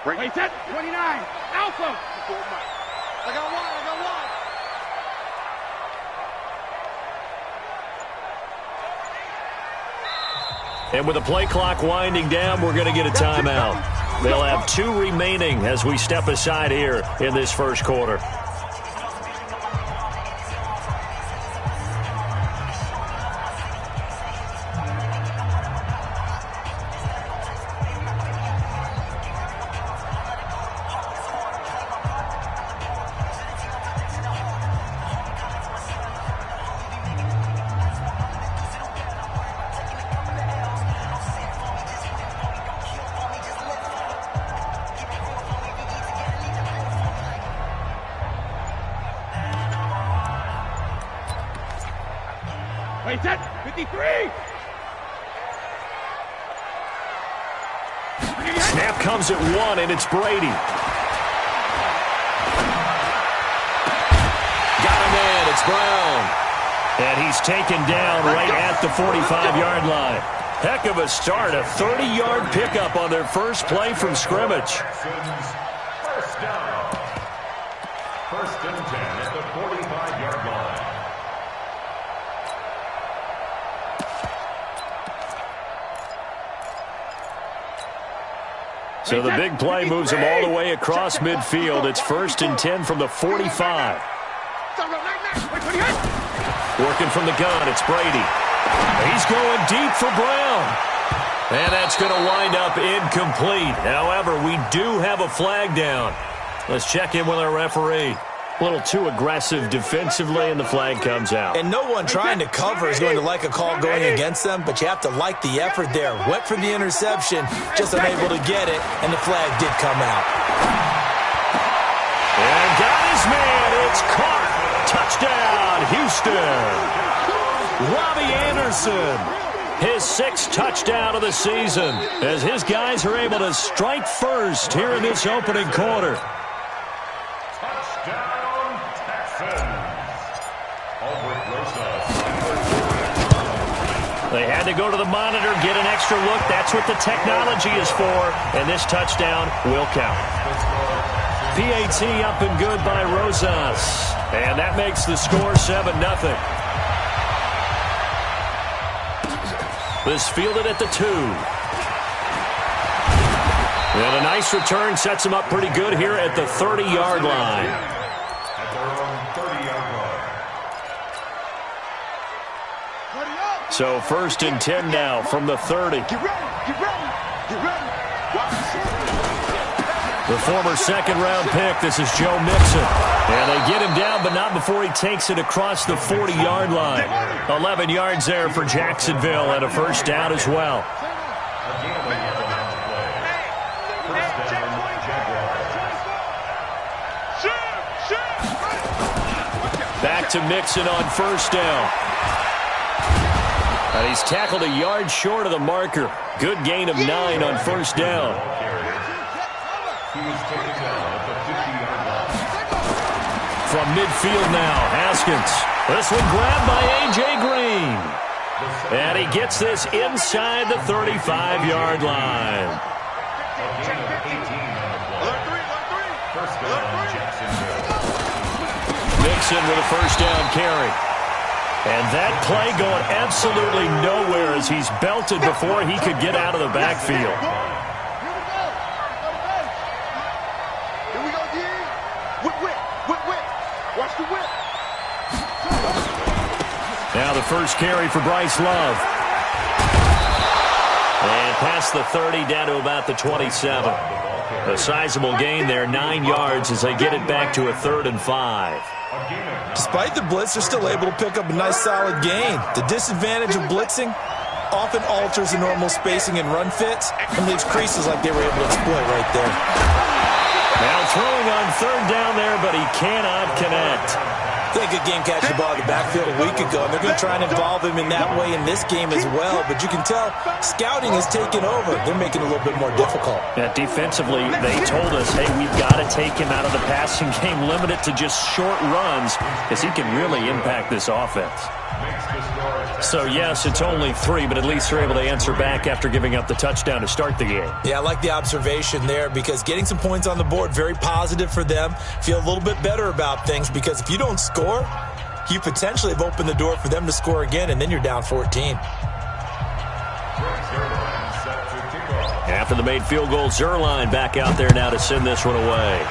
Wait, set, 29, Alpha. I got one. And with the play clock winding down, we're going to get a timeout. They'll have 2 remaining as we step aside here in this first quarter. Wait, set, 53. Snap comes at 1, and it's Brady. Got him in. It's Brown. And he's taken down right at the 45-yard line. Heck of a start. A 30-yard pickup on their first play from scrimmage. First down. First and 10 at the 45-yard line. So the big play moves him all the way across midfield. It's first and 10 from the 45. Working from the gun, it's Brady. He's going deep for Brown. And that's going to wind up incomplete. However, we do have a flag down. Let's check in with our referee. A little too aggressive defensively, and the flag comes out. And no one trying to cover is going to like a call going against them, but you have to like the effort there. Went for the interception, just unable to get it, and the flag did come out. And got his man. It's caught. Touchdown, Houston. Robbie Anderson, his 6th touchdown of the season, as his guys are able to strike first here in this opening quarter. They had to go to the monitor, get an extra look. That's what the technology is for, and this touchdown will count. PAT up and good by Rosas, and that makes the score 7-0. This fielded at the 2. And a nice return sets him up pretty good here at the 30-yard line. At their own 30-yard line. So first and 10 now from the 30. Get ready. The former second-round pick, this is Joe Mixon. And they get him down, but not before he takes it across the 40-yard line. 11 yards there for Jacksonville, and a first down as well. Back to Mixon on first down. And he's tackled a yard short of the marker. Good gain of 9 on first down. From midfield now, Haskins. This one grabbed by A.J. Green. And he gets this inside the 35-yard line. Mixon with a first down carry. And that play going absolutely nowhere as he's belted before he could get out of the backfield. Here we go, D. Whip. Watch the whip. Now the first carry for Bryce Love. And past the 30 down to about the 27. A sizable gain there, 9 yards as they get it back to a 3rd and 5. Despite the blitz, they're still able to pick up a nice solid gain. The disadvantage of blitzing often alters the normal spacing and run fits and leaves creases like they were able to exploit right there. Now throwing on 3rd down there, but he cannot connect. They had a good game catching the ball in the backfield a week ago, and they're going to try and involve him in that way in this game as well. But you can tell scouting has taken over. They're making it a little bit more difficult. Yeah, defensively, they told us, hey, we've got to take him out of the passing game, limit it to just short runs, because he can really impact this offense. Makes the score So, yes, it's only 3, but at least they're able to answer back after giving up the touchdown to start the game. Yeah, I like the observation there because getting some points on the board, very positive for them. Feel a little bit better about things because if you don't score, you potentially have opened the door for them to score again, and then you're down 14. After the made field goal, Zerline back out there now to send this one away.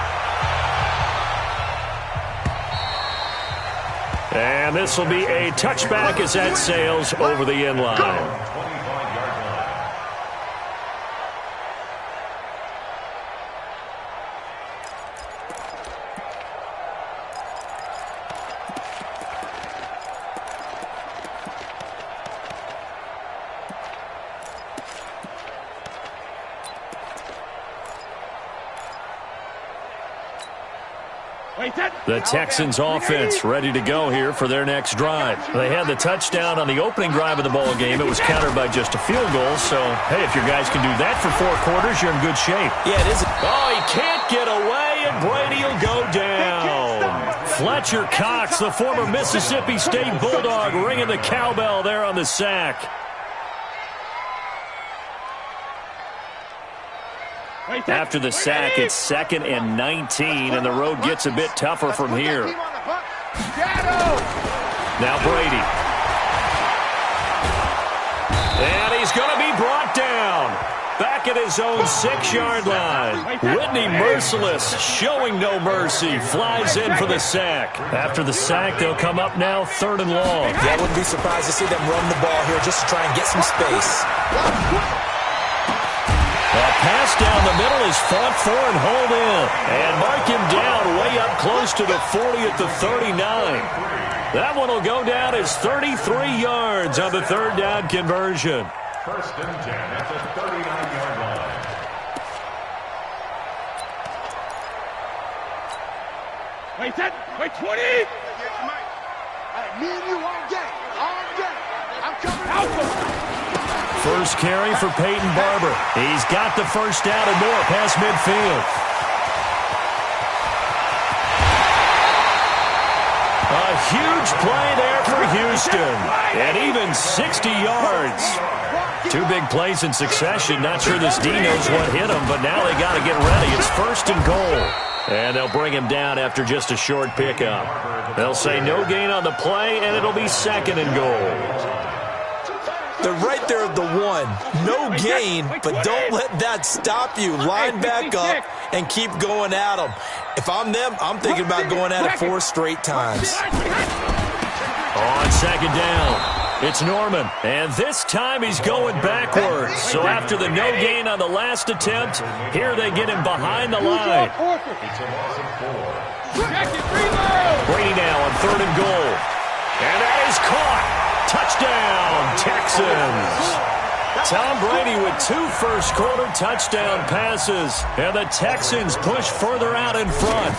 And this will be a touchback as that sails over the end line. The Texans offense ready to go here for their next drive. They had the touchdown on the opening drive of the ball game. It was countered by just a field goal. So, hey, if your guys can do that for 4 quarters, you're in good shape. Yeah, it is. Oh, he can't get away, and Brady will go down. Fletcher Cox, the former Mississippi State Bulldog, ringing the cowbell there on the sack. After the sack, it's 2nd and 19, and the road gets a bit tougher from here. Now Brady. And he's going to be brought down. Back at his own 6-yard line. Whitney Merciless, showing no mercy, flies in for the sack. After the sack, they'll come up now 3rd and long. Yeah, I wouldn't be surprised to see them run the ball here just to try and get some space. A pass down the middle is fought for and hauled in. And mark him down way up close to the 40 at the 39. That one will go down as 33 yards on the 3rd down conversion. 1st and 10 at the 39-yard line. Wait, 20! Me and you all day. I'm coming out. First carry for Peyton Barber. He's got the first down and more past midfield. A huge play there for Houston. And even 60 yards. 2 big plays in succession. Not sure this D knows what hit him, but now they got to get ready. It's 1st and goal. And they'll bring him down after just a short pickup. They'll say no gain on the play, and it'll be 2nd and goal. They're right there at the 1. No gain, but don't let that stop you. Line back up and keep going at them. If I'm them, I'm thinking about going at it 4 straight times. On 2nd down, it's Norman. And this time he's going backwards. So after the no gain on the last attempt, here they get him behind the line. Brady now on 3rd and goal. And that is caught. Touchdown, Texans. Tom Brady with 2 first-quarter touchdown passes. And the Texans push further out in front.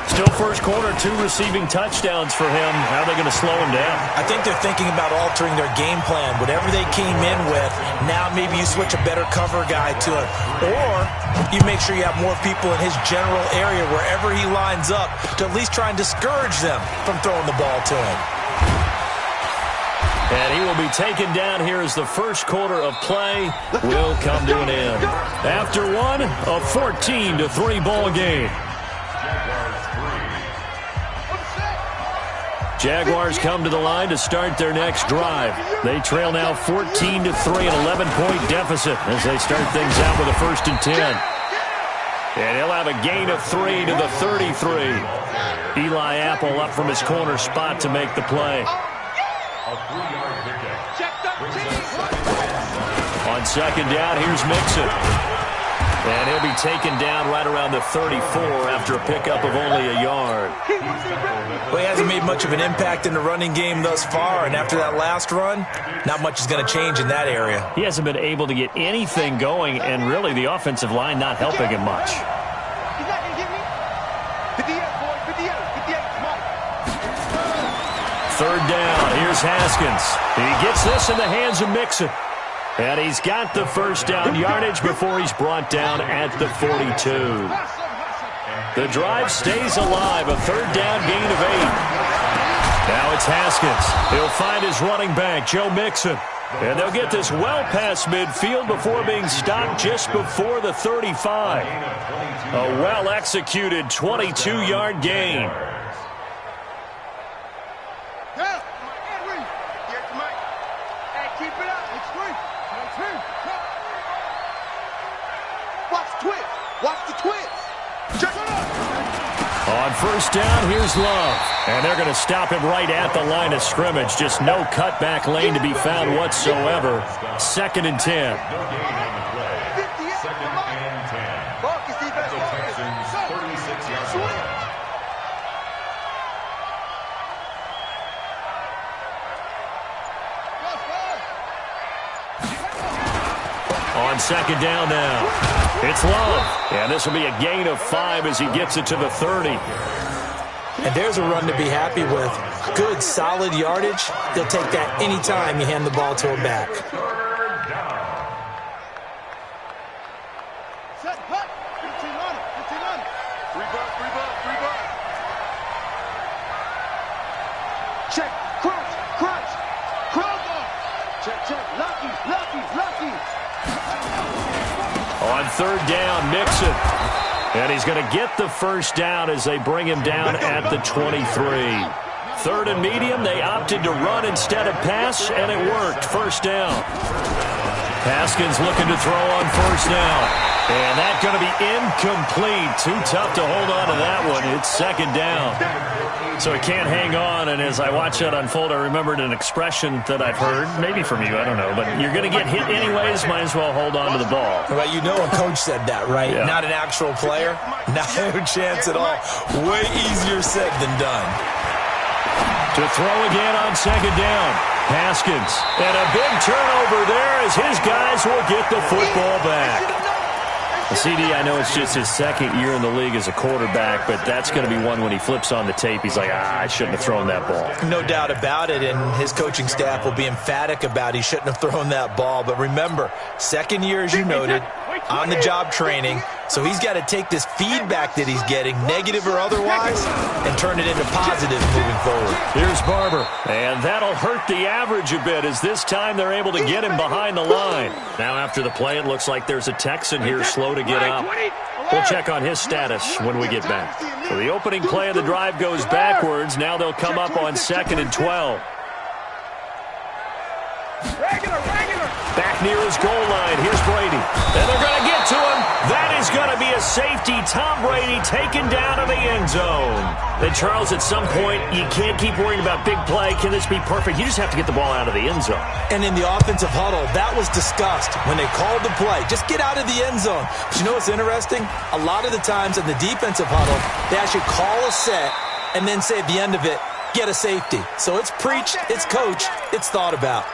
Still first quarter, 2 receiving touchdowns for him. How are they going to slow him down? I think they're thinking about altering their game plan. Whatever they came in with, now maybe you switch a better cover guy to it. Or you make sure you have more people in his general area wherever he lines up to at least try and discourage them from throwing the ball to him. And he will be taken down here as the first quarter of play will come to an end. After one, a 14-3 ball game. Jaguars come to the line to start their next drive. They trail now 14-3, an 11-point deficit as they start things out with a 1st and 10. And he'll have a gain of 3 to the 33. Eli Apple up from his corner spot to make the play. On 2nd down, here's Mixon. And he'll be taken down right around the 34 after a pickup of only a yard. Well, he hasn't made much of an impact in the running game thus far, and after that last run, not much is going to change in that area. He hasn't been able to get anything going, and really the offensive line not helping him much. He's not going to get me. 58, boy, 58, come on. 3rd down, here's Haskins. He gets this in the hands of Mixon. And he's got the first down yardage before he's brought down at the 42. The drive stays alive, a 3rd down gain of 8. Now it's Haskins. He'll find his running back, Joe Mixon. And they'll get this well past midfield before being stopped just before the 35. A well-executed 22-yard gain. Watch the twist. Check it out. On first down, here's Love. And they're going to stop him right at the line of scrimmage. Just no cutback lane to be found whatsoever. 2nd and 10. On 2nd down now. It's Love. And this will be a gain of 5 as he gets it to the 30. And there's a run to be happy with. Good, solid yardage. They'll take that anytime you hand the ball to a back. Set, hut. 15 on it. 15 on it. 3 buck, 3 buck, 3 buck. Check. Crunch, crunch. Crunch. Check, check. Lucky, lucky, lucky. On 3rd down, Mixon. And he's going to get the first down as they bring him down at the 23. 3rd and medium, they opted to run instead of pass, and it worked. First down. Haskins looking to throw on first down. And that's going to be incomplete. Too tough to hold on to that one. It's 2nd down. So he can't hang on, and as I watch that unfold, I remembered an expression that I've heard, maybe from you, I don't know, but you're going to get hit anyways, might as well hold on to the ball. Well, you know a coach said that, right? Yeah. Not an actual player. Not a chance at all. Way easier said than done. To throw again on 2nd down. Haskins. And a big turnover there as his guys will get the football back. CD, I know it's just his 2nd year in the league as a quarterback, but that's going to be one when he flips on the tape. He's like, I shouldn't have thrown that ball. No doubt about it, and his coaching staff will be emphatic about he shouldn't have thrown that ball. But remember, 2nd year, as you noted, on-the-job training, so he's got to take this feedback that he's getting, negative or otherwise, and turn it into positive moving forward. Here's Barber, and that'll hurt the average a bit as this time they're able to get him behind the line. Now after the play, it looks like there's a Texan here slow to get up. We'll check on his status when we get back. So the opening play of the drive goes backwards. Now they'll come up on 2nd and 12. Back near his goal line. Here's Brady. And they're going to get to him. That is going to be a safety. Tom Brady taken down to the end zone. And Charles, at some point, you can't keep worrying about big play. Can this be perfect? You just have to get the ball out of the end zone. And in the offensive huddle, that was discussed when they called the play. Just get out of the end zone. But you know what's interesting? A lot of the times in the defensive huddle, they actually call a set and then say at the end of it, get a safety. So it's preached, it's coached, it's thought about.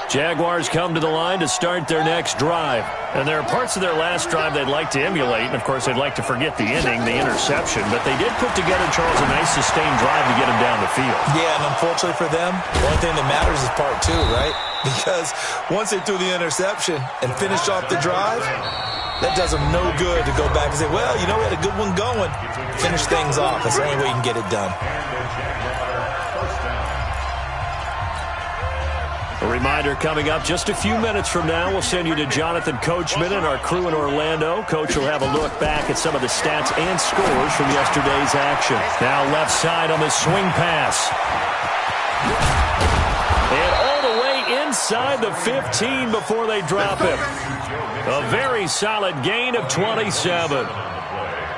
Jaguars come to the line to start their next drive. And there are parts of their last drive they'd like to emulate. And, of course, they'd like to forget the inning, the interception. But they did put together, Charles, a nice sustained drive to get him down the field. Yeah, and unfortunately for them, the only thing that matters is part 2, right? Because once they threw the interception and finished off the drive, that does them no good to go back and say, well, you know, we had a good one going. Finish things off. That's the only way you can get it done. A reminder coming up just a few minutes from now, we'll send you to Jonathan Coachman and our crew in Orlando. Coach will have a look back at some of the stats and scores from yesterday's action. Now left side on the swing pass. And all the way inside the 15 before they drop him. A very solid gain of 27.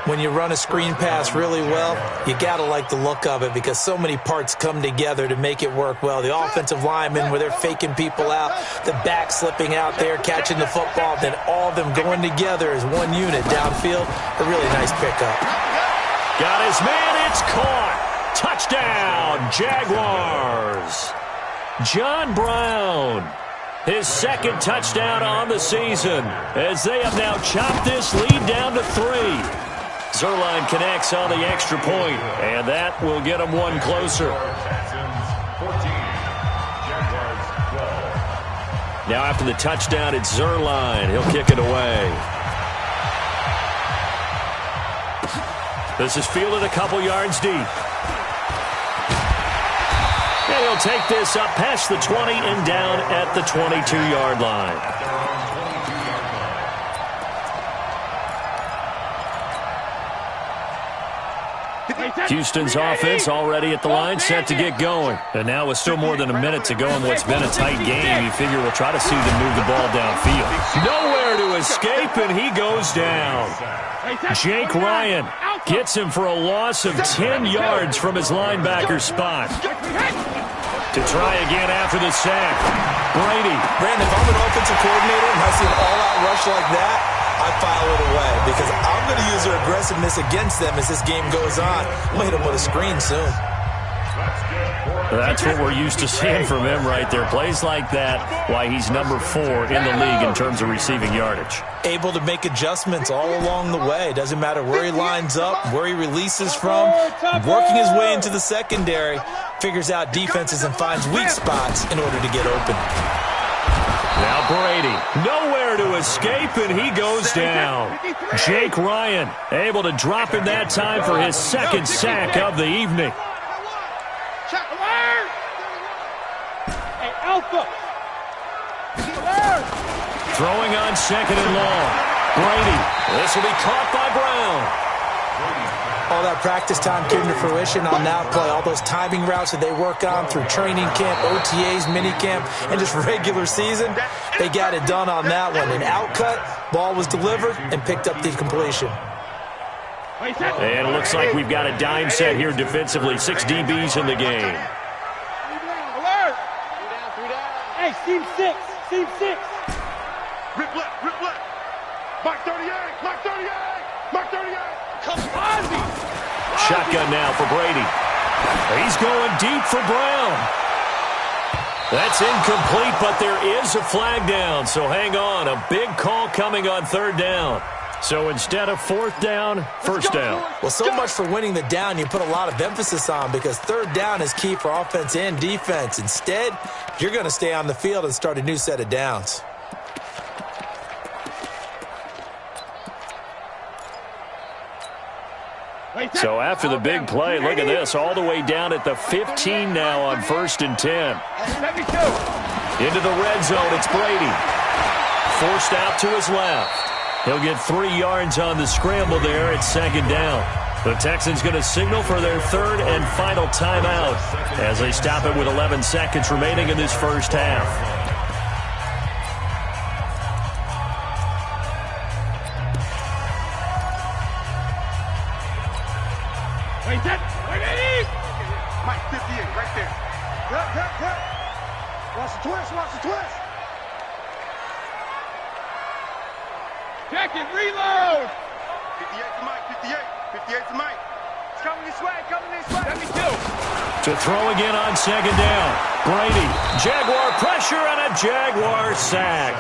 When you run a screen pass really well, you got to like the look of it because so many parts come together to make it work well. The offensive linemen, where they're faking people out, the back slipping out there, catching the football, then all of them going together as one unit downfield. A really nice pickup. Got his man, it's caught. Touchdown, Jaguars. John Brown, his 2nd touchdown on the season, as they have now chopped this lead down to 3. Zerline connects on the extra point, and that will get them one closer. Now after the touchdown, it's Zerline. He'll kick it away. This is fielded a couple yards deep. And he'll take this up past the 20 and down at the 22-yard line. Houston's offense already at the line, set to get going. And now with still more than a minute to go in what's been a tight game, you figure we'll try to see them move the ball downfield. Nowhere to escape, and he goes down. Jake Ryan gets him for a loss of 10 yards from his linebacker spot. To try again after the sack. Brady. Brandon, if I'm an offensive coordinator and I see an all-out rush like that, I file it away because I'm going to use their aggressiveness against them as this game goes on. I'm going to hit them with a screen soon. That's what we're used to seeing from him right there. Plays like that, why he's number 4 in the league in terms of receiving yardage. Able to make adjustments all along the way. Doesn't matter where he lines up, where he releases from. Working his way into the secondary, figures out defenses and finds weak spots in order to get open. Now Brady, nowhere to escape, and he goes down. Jake Ryan able to drop in that time for his second sack of the evening. Throwing on second and long. Brady, this will be caught by Brown. All that practice time came to fruition on that play. All those timing routes that they work on through training camp, OTAs, minicamp, and just regular season, they got it done on that one. An outcut, ball was delivered, and picked up the completion. And it looks like we've got a dime set here defensively. 6 DBs in the game. Hey, team 6, team 6. Rip left, rip left. Mark 38, Mark 38, Mark 38. Come on, me. Shotgun now for Brady. He's going deep for Brown. That's incomplete, but there is a flag down, so hang on. A big call coming on third down. So instead of fourth down, first down. Well, so much for winning the down you put a lot of emphasis on because third down is key for offense and defense. Instead, you're going to stay on the field and start a new set of downs. So after the big play, look at this, all the way down at the 15 now on 1st and 10. Into the red zone, it's Brady. Forced out to his left. He'll get 3 yards on the scramble there at second down. The Texans going to signal for their third and final timeout as they stop it with 11 seconds remaining in this first half. Wait, that. Mike 58, right there. Cut. Watch the twist, watch the twist. Check it, reload. 58 to Mike, 58 to Mike. It's coming this way, coming this way. 72. To throw again on second down. Brady, Jaguar pressure and a Jaguar sack.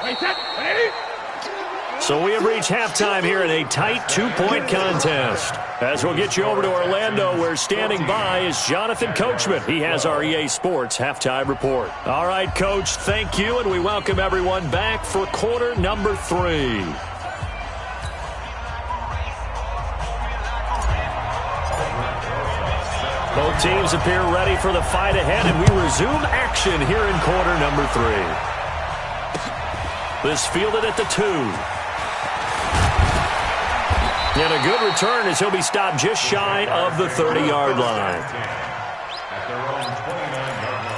Wait, that. Ready? So we have reached halftime here in a tight 2-point contest. As we'll get you over to Orlando, where standing by is Jonathan Coachman. He has our EA Sports halftime report. All right, Coach, thank you, and we welcome everyone back for quarter number 3. Both teams appear ready for the fight ahead, and we resume action here in quarter number 3. This fielded at the 2. And a good return as he'll be stopped just shy of the 30-yard line. At their own 29-yard line.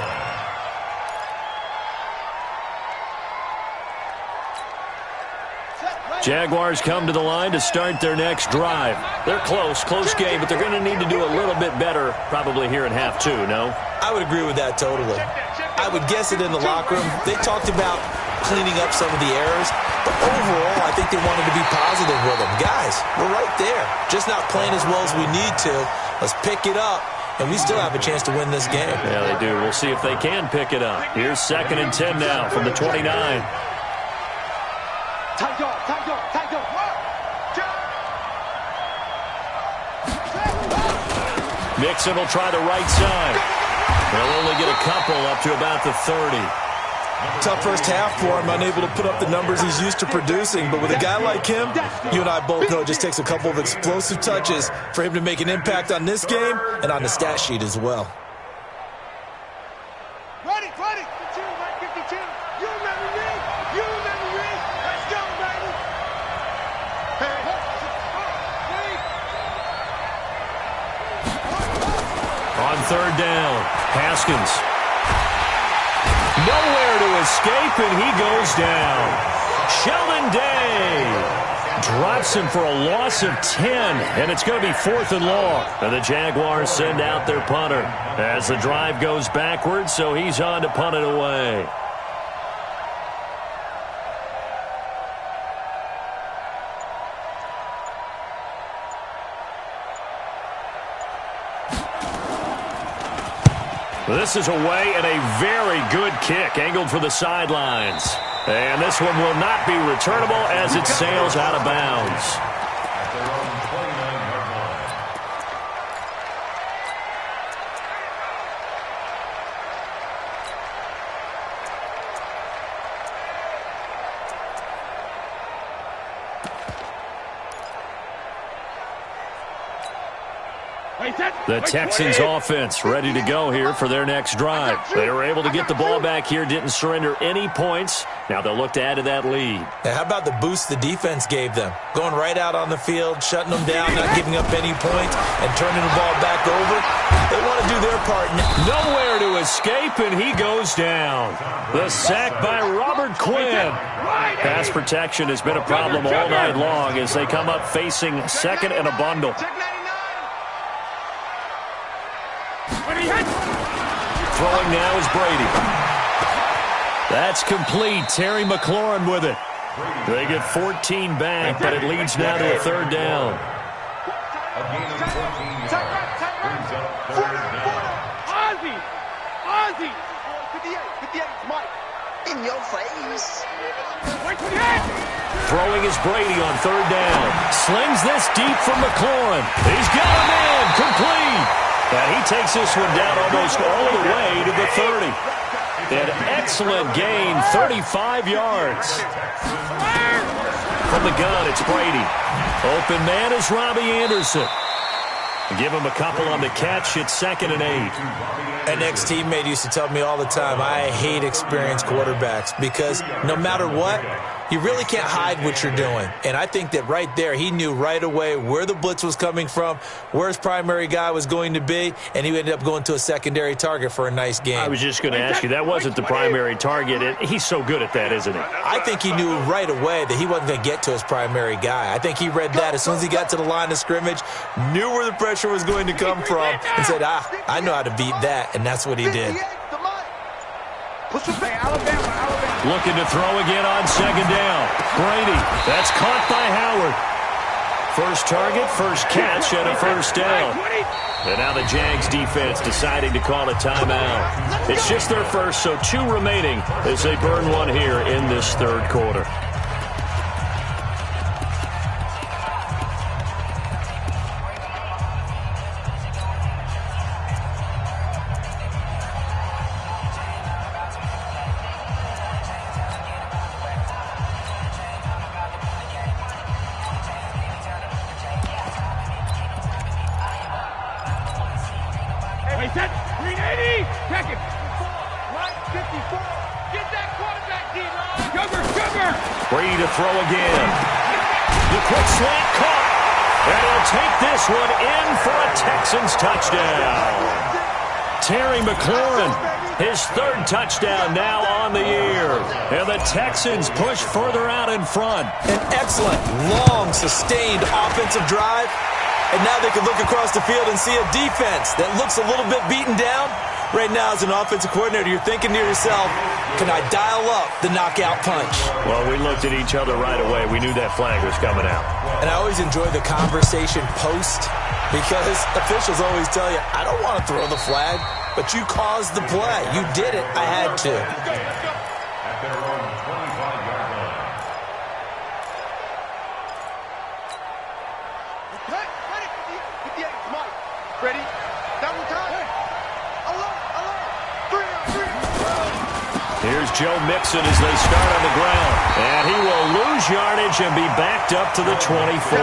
Jaguars come to the line to start their next drive. They're close game, but they're going to need to do a little bit better probably here in half 2, no? I would agree with that totally. I would guess it in the locker room. They talked about cleaning up some of the errors, but overall, I think they wanted to be positive with them. Guys, we're right there. Just not playing as well as we need to. Let's pick it up, and we still have a chance to win this game. Yeah, they do. We'll see if they can pick it up. Here's 2nd and 10 now from the 29. Tight dog. Mixon will try the right side. They'll only get a couple up to about the 30. Tough first half for him, unable to put up the numbers he's used to producing. But with a guy like him, you and I both know it just takes a couple of explosive touches for him to make an impact on this game and on the stat sheet as well. Ready, 52, 52. You remember me? You remember me? Let's go, baby. On third down, Haskins. Nowhere to escape, and he goes down. Sheldon Day drops him for a loss of 10, and it's going to be 4th and long. And the Jaguars send out their punter as the drive goes backwards, so he's on to punt it away. This is away and a very good kick angled for the sidelines. And this one will not be returnable as it sails out of bounds. The Texans offense ready to go here for their next drive. They were able to get the ball back here, didn't surrender any points. Now they'll look to add to that lead. Now, how about the boost the defense gave them? Going right out on the field, shutting them down, not giving up any points, and turning the ball back over. They want to do their part. Nowhere to escape, and he goes down. The sack by Robert Quinn. Pass protection has been a problem all night long as they come up facing second and a bundle. Throwing now is Brady. That's complete. Terry McLaurin with it. They get 14 back, but it leads now to a third down. Ozzy! 58, Mike. In your face. Throwing is Brady on third down. Slings this deep from McLaurin. He's got him in. Complete. And he takes this one down almost all the way to the 30. An excellent gain, 35 yards. From the gun, it's Brady. Open man is Robbie Anderson. Give him a couple on the catch. It's 2nd and 8. An ex-teammate used to tell me all the time, I hate experienced quarterbacks because no matter what, you really can't hide what you're doing. And I think that right there, he knew right away where the blitz was coming from, where his primary guy was going to be, and he ended up going to a secondary target for a nice game. I was just going to ask you, that wasn't the primary target. He's so good at that, isn't he? I think he knew right away that he wasn't going to get to his primary guy. I think he read that as soon as he got to the line of scrimmage, knew where the pressure was going to come from, and said, I know how to beat that, and that's what he did. Alabama. Looking to throw again on second down. Brady, that's caught by Howard. First target, first catch, and a first down. And now the Jags defense deciding to call a timeout. It's just their first, so 2 remaining as they burn one here in this third quarter. Brady to throw again. The quick slant caught. And he'll take this one in for a Texans touchdown. Terry McLaurin, his 3rd touchdown now on the year. And the Texans push further out in front. An excellent, long, sustained offensive drive. And now they can look across the field and see a defense that looks a little bit beaten down. Right now, as an offensive coordinator, you're thinking to yourself, can I dial up the knockout punch? Well, we looked at each other right away. We knew that flag was coming out. And I always enjoy the conversation post because officials always tell you, I don't want to throw the flag, but you caused the play. You did it. I had to. At their own 25-yard line. Ready, 58, Mike. Ready? That one time. Here's Joe Mixon as they start on the ground. And he will lose yardage and be backed up to the 24.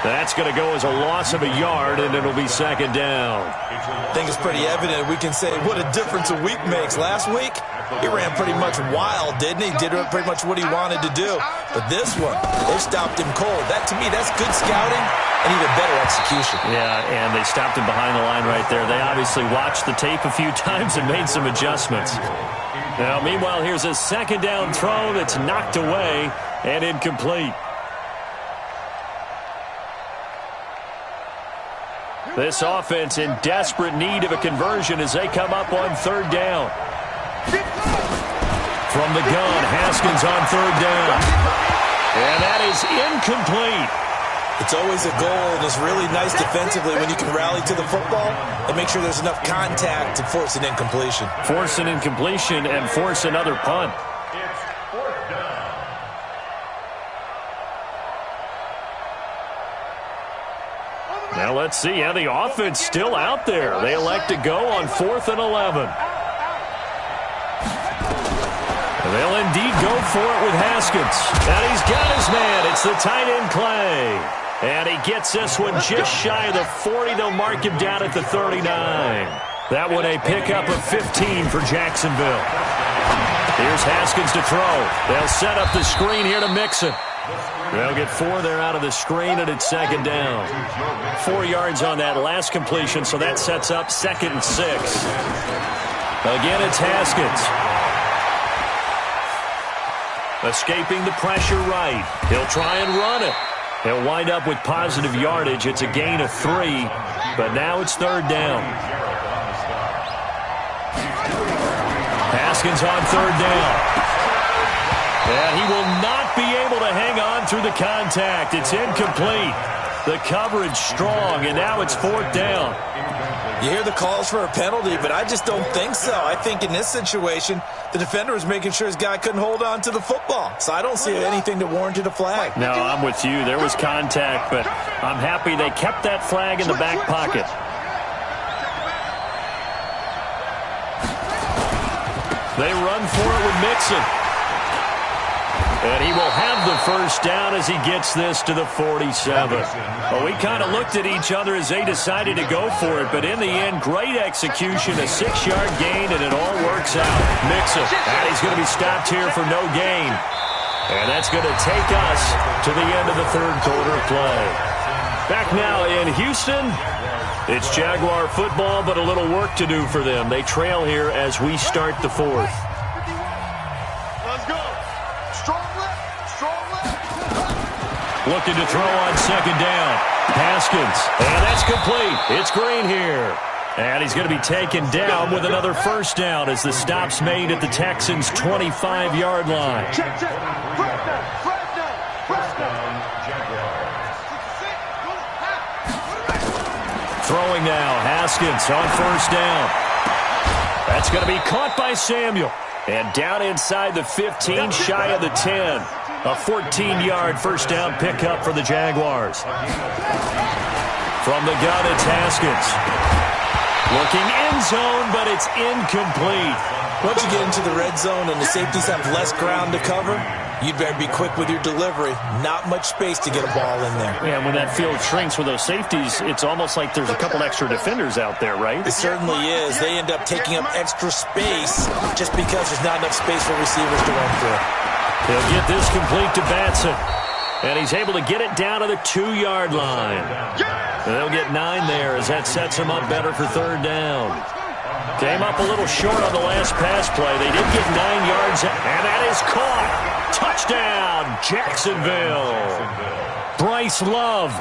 That's going to go as a loss of a yard, and it'll be second down. I think it's pretty evident. We can say what a difference a week makes. Last week, he ran pretty much wild, didn't he? Did pretty much what he wanted to do. But this one, they stopped him cold. That, to me, that's good scouting and even better execution. Yeah, and they stopped him behind the line right there. They obviously watched the tape a few times and made some adjustments. Now, meanwhile, here's a second down throw that's knocked away and incomplete. This offense in desperate need of a conversion as they come up on third down. From the gun, Haskins on third down. And that is incomplete. It's always a goal, and it's really nice defensively when you can rally to the football and make sure there's enough contact to force an incompletion. Force an incompletion and force another punt. It's fourth down. Now let's see how the offense still out there. They elect to go on 4th and 11. They'll indeed go for it with Haskins. And he's got his man. It's the tight end Clay. And he gets this one just shy of the 40. They'll mark him down at the 39. That one a pickup of 15 for Jacksonville. Here's Haskins to throw. They'll set up the screen here to Mixon. They'll get 4 there out of the screen, and it's second down. 4 yards on that last completion, so that sets up 2nd and 6. Again, it's Haskins. Escaping the pressure right. He'll try and run it. He'll wind up with positive yardage. It's a gain of 3, but now it's third down. Haskins on third down. And he will not be able to hang on through the contact. It's incomplete. The coverage strong, and now it's fourth down. You hear the calls for a penalty, but I just don't think so. I think in this situation, the defender was making sure his guy couldn't hold on to the football. So I don't see anything that warranted a flag. No, I'm with you. There was contact, but I'm happy they kept that flag in the back pocket. They run for it with Mixon. And he will have the first down as he gets this to the 47. Well, we kind of looked at each other as they decided to go for it, but in the end, great execution, a 6-yard gain, and it all works out. Mixon, and he's going to be stopped here for no gain. And that's going to take us to the end of the third quarter of play. Back now in Houston, it's Jaguar football, but a little work to do for them. They trail here as we start the fourth. Looking to throw on second down. Haskins, and that's complete. It's Green here. And he's going to be taken down with another first down as the stop's made at the Texans' 25-yard line. Throwing now, Haskins on first down. That's going to be caught by Samuel. And down inside the 15, shy of the 10. A 14-yard first down pickup for the Jaguars. From the gun, it's Haskins. Looking end zone, but it's incomplete. Once you get into the red zone and the safeties have less ground to cover, you'd better be quick with your delivery. Not much space to get a ball in there. Yeah, when that field shrinks with those safeties, it's almost like there's a couple extra defenders out there, right? It certainly is. They end up taking up extra space just because there's not enough space for receivers to run through. He'll get this complete to Batson. And he's able to get it down to the 2-yard line. And they'll get 9 there as that sets him up better for third down. Came up a little short on the last pass play. They did get 9 yards, and that is caught. Touchdown, Jacksonville. Bryce Love,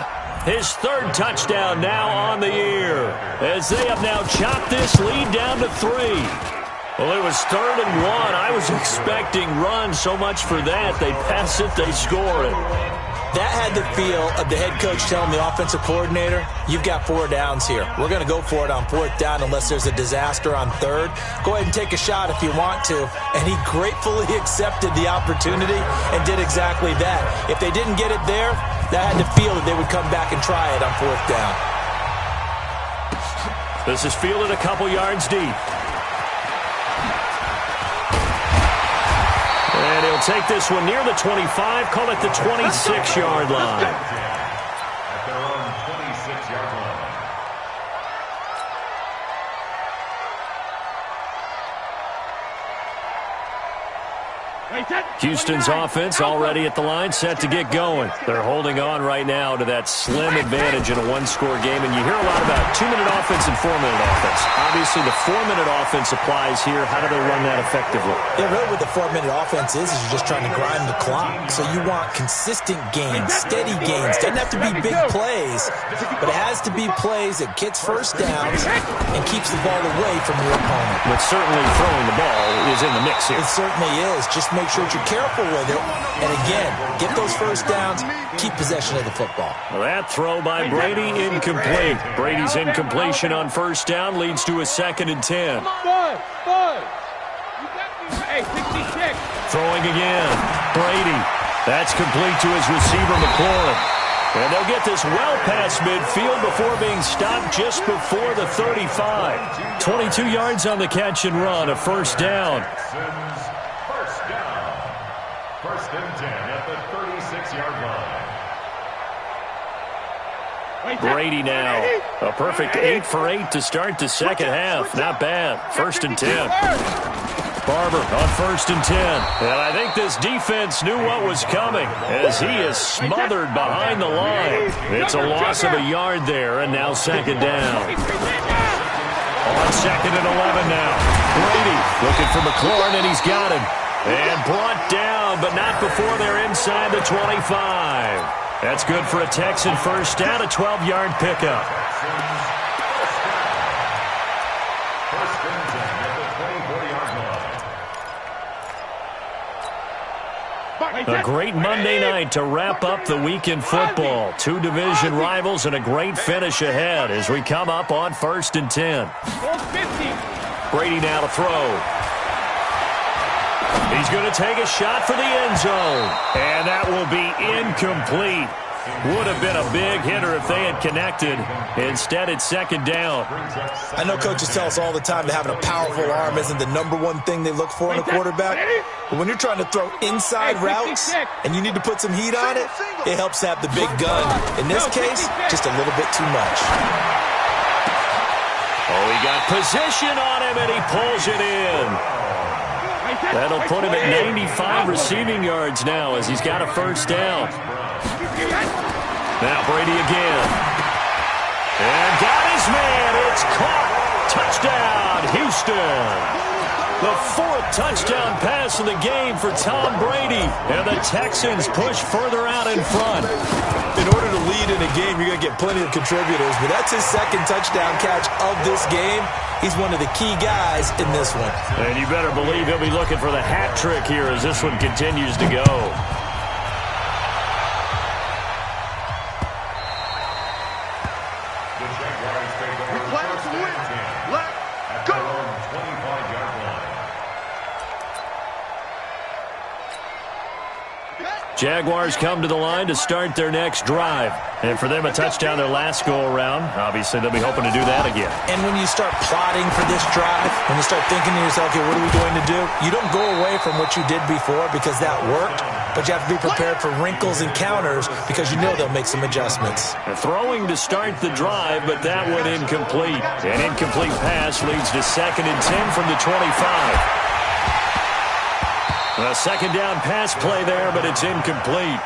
his third touchdown now on the year, as they have now chopped this lead down to 3. Well, it was 3rd and 1. I was expecting run, so much for that. They pass it, they score it. That had the feel of the head coach telling the offensive coordinator, you've got 4 downs here. We're going to go for it on 4th down unless there's a disaster on 3rd. Go ahead and take a shot if you want to. And he gratefully accepted the opportunity and did exactly that. If they didn't get it there, that had the feel that they would come back and try it on 4th down. This is fielded a couple yards deep. And he'll take this one near the 25, call it the 26-yard line. At their own 26-yard line. Houston's offense already at the line, set to get going. They're holding on right now to that slim advantage in a one-score game, and you hear a lot about 2-minute offense and 4-minute offense. Obviously, the 4-minute offense applies here. How do they run that effectively? Yeah, really what the 4-minute offense is you're just trying to grind the clock. So you want consistent gains, steady gains. Doesn't have to be big plays, but it has to be plays that gets first downs and keeps the ball away from your opponent. But certainly throwing the ball is in the mix here. It certainly is. Just make sure that you're careful with it. And again, get those first downs, keep possession of the football. Well, that throw by Brady incomplete. Brady's incompletion on first down leads to a 2nd and 10. Bud. Hey, 66. Throwing again. Brady. That's complete to his receiver, McLaurin. And they'll get this well past midfield before being stopped just before the 35. 22 yards on the catch and run, a first down. First and 10 at the 36-yard line. Brady now. A perfect 8 for 8 to start the second half. Not bad. First and 10. Barber on first and 10. And I think this defense knew what was coming as he is smothered behind the line. It's a loss of a yard there, and now second down. On second and 11 now. Brady looking for McLaurin, and he's got him. And brought down, but not before they're inside the 25. That's good for a Texan first down, a 12-yard pickup. First and 10 at the 24-yard line. A great Monday night to wrap up the week in football. 2 division rivals and a great finish ahead as we come up on first and 10. Brady now to throw. He's going to take a shot for the end zone. And that will be incomplete. Would have been a big hitter if they had connected. Instead, it's second down. I know coaches tell us all the time that having a powerful arm isn't the #1 thing they look for in a quarterback. But when you're trying to throw inside routes and you need to put some heat on it, it helps have the big gun. In this case, just a little bit too much. Oh, he got position on him, and he pulls it in. That'll put him at 95 receiving yards now as he's got a first down. Now Brady again. And got his man. It's caught. Touchdown, Houston. The 4th touchdown pass of the game for Tom Brady. And the Texans push further out in front. In order to lead in a game, you're going to get plenty of contributors. But that's his 2nd touchdown catch of this game. He's one of the key guys in this one. And you better believe he'll be looking for the hat trick here as this one continues to go. Jaguars come to the line to start their next drive. And for them, a touchdown their last go-around. Obviously, they'll be hoping to do that again. And when you start plotting for this drive, when you start thinking to yourself, okay, what are we going to do? You don't go away from what you did before because that worked, but you have to be prepared for wrinkles and counters because you know they'll make some adjustments. Throwing to start the drive, but that one incomplete. An incomplete pass leads to second and 10 from the 25. A second down pass play there, but it's incomplete.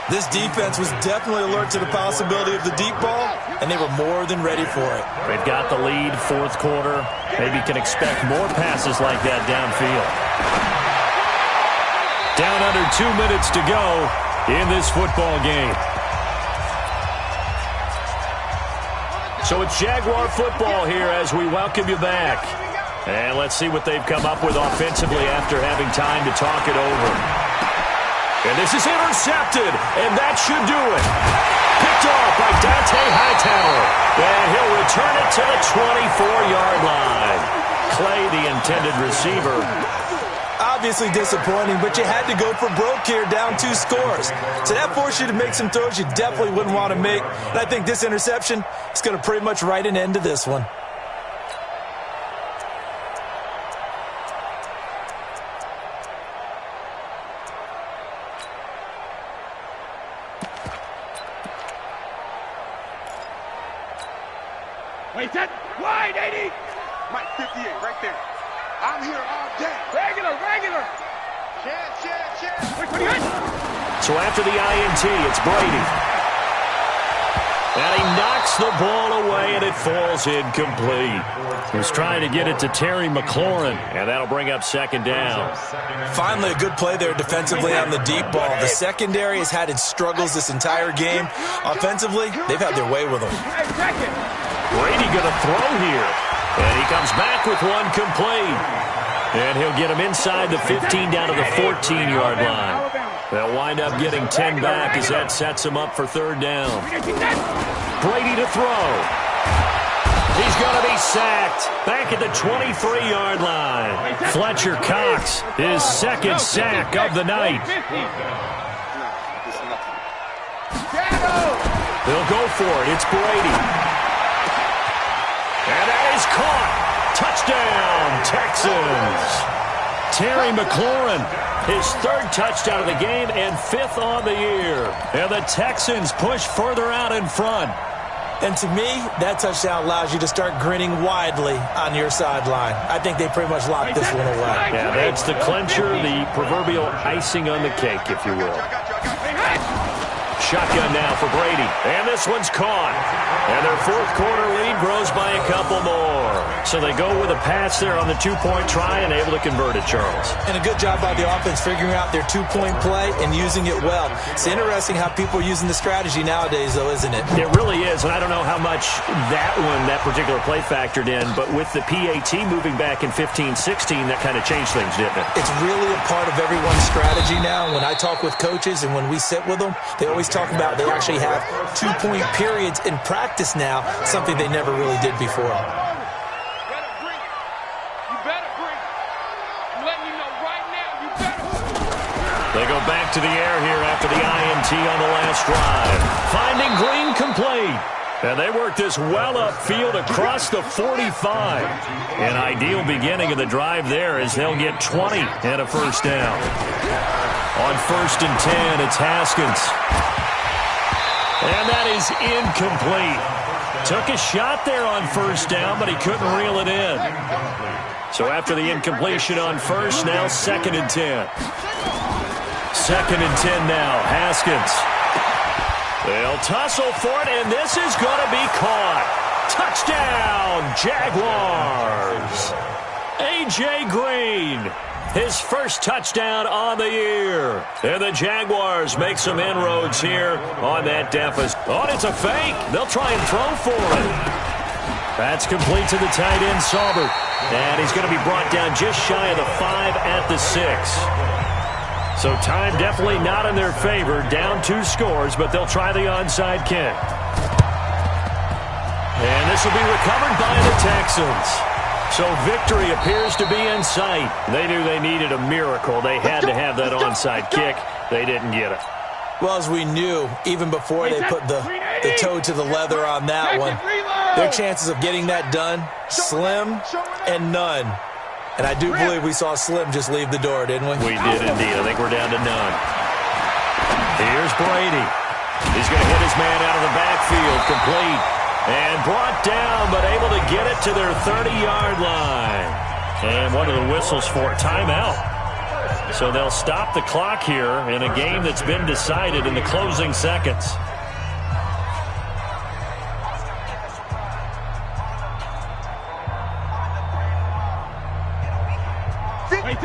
This defense was definitely alert to the possibility of the deep ball, and they were more than ready for it. They've got the lead, 4th quarter. Maybe can expect more passes like that downfield. Down under 2 minutes to go in this football game. So it's Jaguar football here as we welcome you back. And let's see what they've come up with offensively after having time to talk it over. And this is intercepted, and that should do it. Picked off by Dante Hightower. And he'll return it to the 24-yard line. Clay, the intended receiver. Obviously disappointing, but you had to go for broke here, down 2 scores. So that forced you to make some throws you definitely wouldn't want to make. And I think this interception is going to pretty much write an end to this one. Wait, set. Wide, 80. Mike 58, right there. I'm here all day. Regular. Chad. Wait, 28. So after the INT, it's Brady. And he knocks the ball away, and it falls incomplete. He was trying to get it to Terry McLaurin, and that'll bring up second down. Finally, a good play there defensively on the deep ball. The secondary has had its struggles this entire game. Offensively, they've had their way with them. Hey, check it. Brady going to throw here. And he comes back with one complete. And he'll get him inside the 15 down to the 14-yard line. They'll wind up getting 10 back as that sets him up for third down. Brady to throw. He's going to be sacked. Back at the 23-yard line. Fletcher Cox, his second sack of the night. They'll go for it. It's Brady. And that is caught. Touchdown, Texans. Terry McLaurin, his third touchdown of the game and fifth on the year. And the Texans push further out in front. And to me, that touchdown allows you to start grinning widely on your sideline. I think they pretty much locked this one away. Yeah, that's the clincher, the proverbial icing on the cake, if you will. Shotgun now for Brady. And this one's caught. And their fourth quarter lead grows by a couple more. So they go with a pass there on the two-point try and able to convert it, Charles. And a good job by the offense figuring out their two-point play and using it well. It's interesting how people are using the strategy nowadays, though, isn't it? It really is, and I don't know how much that particular play factored in, but with the PAT moving back in 15-16, that kind of changed things, didn't it? It's really a part of everyone's strategy now. When I talk with coaches and when we sit with them, they always talk about they actually have two-point periods in practice now, something they never really did before. You better bring. I'm letting you know right now, you better. They go back to the air here after the INT on the last drive. Finding Green complete. And they work this well upfield across the 45. An ideal beginning of the drive there as they'll get 20 and a first down. On 1st and 10, it's Haskins. And that is incomplete. Took a shot there on first down, but he couldn't reel it in. So after the incompletion on first, now 2nd and 10. 2nd and 10 now, Haskins. They'll tussle for it, and this is going to be caught. Touchdown, Jaguars. A.J. Green, his first touchdown on the year. And the Jaguars make some inroads here on that deficit. Oh, it's a fake. They'll try and throw for it. That's complete to the tight end, Saubert. And he's going to be brought down just shy of the 5 at the 6. So time definitely not in their favor. Down 2 scores, but they'll try the onside kick. And this will be recovered by the Texans. So victory appears to be in sight. They knew they needed a miracle. They had to have that onside kick. They didn't get it. Well, as we knew, even before they put the toe to the leather on that one, their chances of getting that done, slim and none. And I do believe we saw Slim just leave the door, didn't we? We did indeed. I think we're down to none. Here's Brady. He's going to hit his man out of the backfield, complete. And brought down, but able to get it to their 30-yard line. And one of the whistles for timeout. So they'll stop the clock here in a game that's been decided in the closing seconds.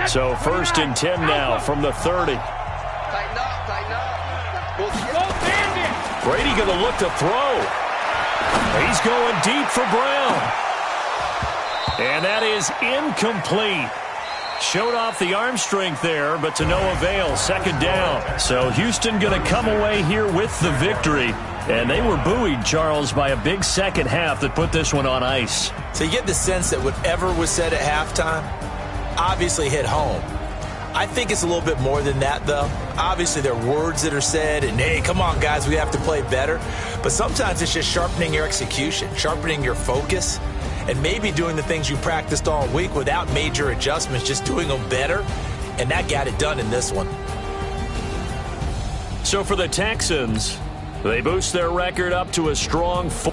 So 1st and 10 now from the 30. Tighten up. Brady going to look to throw. He's going deep for Brown. And that is incomplete. Showed off the arm strength there, but to no avail. 2nd down. So Houston going to come away here with the victory. And they were buoyed, Charles, by a big second half that put this one on ice. So you get the sense that whatever was said at halftime obviously hit home. I think it's a little bit more than that, though. Obviously, there are words that are said, and, hey, come on, guys, we have to play better. But sometimes it's just sharpening your execution, sharpening your focus, and maybe doing the things you practiced all week without major adjustments, just doing them better. And that got it done in this one. So for the Texans, they boost their record up to a strong 4.